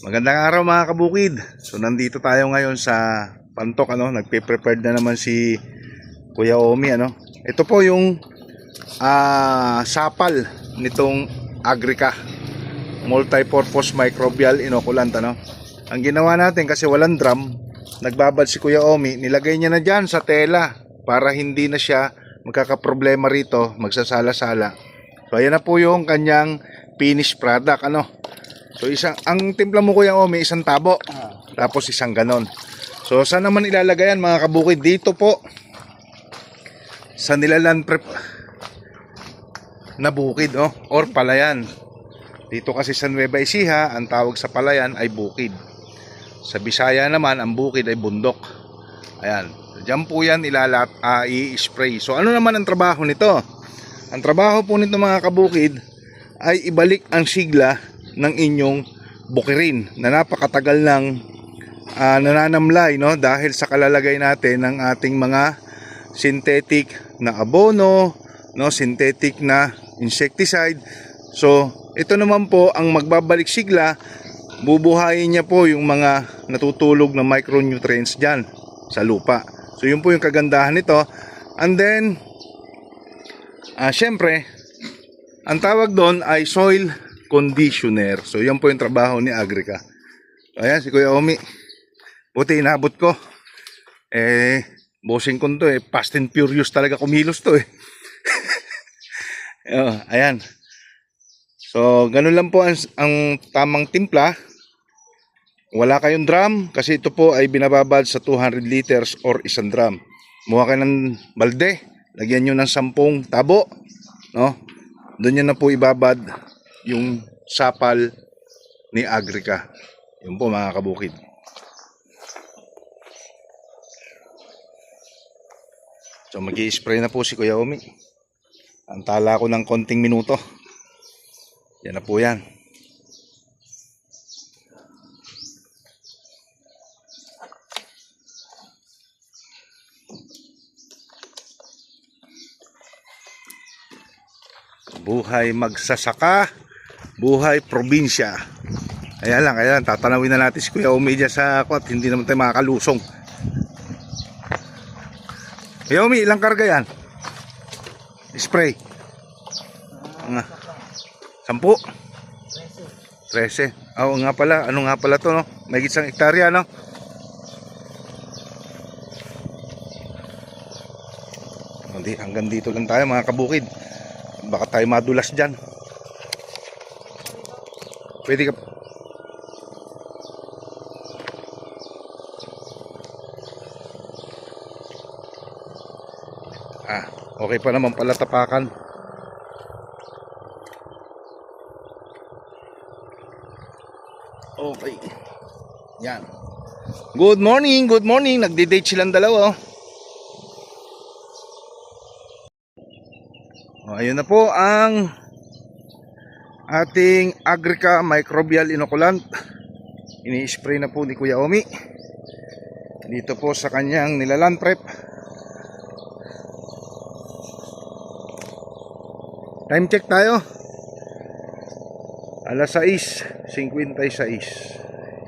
Magandang araw mga kabukid. So nandito tayo ngayon sa Pantok, nagpe-prepare na naman si Kuya Omi, Ito po yung sapal nitong Agrica Multipurpose Microbial Inoculant, Ang ginawa natin kasi walang drum, nagbabad si Kuya Omi, nilagay niya na diyan sa tela para hindi na siya magkakaproblema rito, magsasala-sala. So ayan na po yung kanyang finished product, So ang timpla mo Kuya Omi, isang tabo, tapos isang ganon. So saan naman ilalagay yan mga kabukid? Dito po sa nilalan prep na bukid, or palayan. Dito kasi sa Nueva Ecija, ang tawag sa palayan ay bukid. Sa Bisaya naman, ang bukid ay bundok. Ayan, diyan po yan i-spray. So ano naman ang trabaho nito? Ang trabaho po nito mga kabukid ay ibalik ang sigla ng inyong bukirin na napakatagal ng nananamlay, dahil sa kalalagay natin ng ating mga synthetic na abono, synthetic na insecticide. So ito naman po ang magbabalik sigla, bubuhayin niya po yung mga natutulog na micronutrients dyan sa lupa. So yun po yung kagandahan nito. And then syempre ang tawag doon ay soil conditioner. So yan po yung trabaho ni Agrica. Ayan si Kuya Omi, buti inabot ko. Bossing ko to, fast and furious talaga kumilos to Ayan. So ganun lang po ang tamang timpla. Wala kayong drum kasi ito po ay binababad sa 200 liters or isang drum. Muha kayo ng balde, lagyan nyo ng 10 tabo, doon nyo na po ibabad yung sapal ni Agrica. Yun po mga kabukid. So mag-i-spray na po si Kuya Omi. Antala ko ng konting minuto. Yan na po yan. Buhay magsasaka, buhay probinsya. Kaya lang, tatanawin na natin si Kuya Omi dyan sa kwat. Hindi naman tayo makakalusong. Kuya Omi, ilang karga yan? Spray 10? 13. Oo nga pala, ano nga pala to, may isang hektarya, Hindi, hanggang dito lang tayo mga kabukid. Baka tayo madulas dyan. Pwede ka. Okay pa naman pala tapakan. Okay. Yan. Good morning, good morning. Nagde-date silang dalawa, ayun na po ang ating Agrica Microbial Inoculant. Ini-spray na po ni Kuya Omi dito po sa kanyang nilalan prep. Time check tayo. Alas 6:56.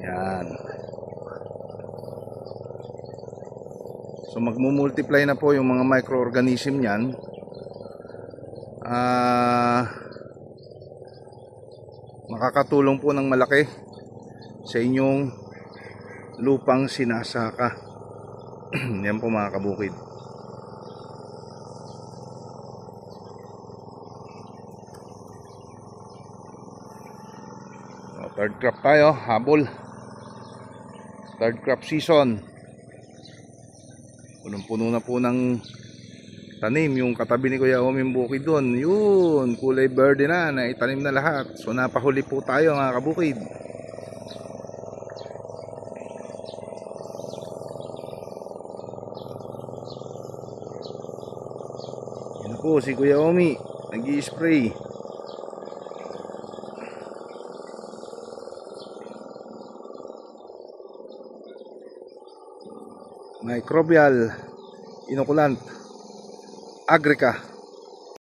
Yan. So magmumultiply na po yung mga microorganism niyan. Makakatulong po ng malaki sa inyong lupang sinasaka. Yan po mga kabukid. Third crop tayo, habol. Third crop season. Punong-puno na po ng tanim yung katabi ni Kuya Omi bukid doon. Yun, kulay verde na, naitanim na lahat. So napahuli po tayo mga kabukid. Yan po si Kuya Omi, nag-i-spray. Microbial Inoculant Agrica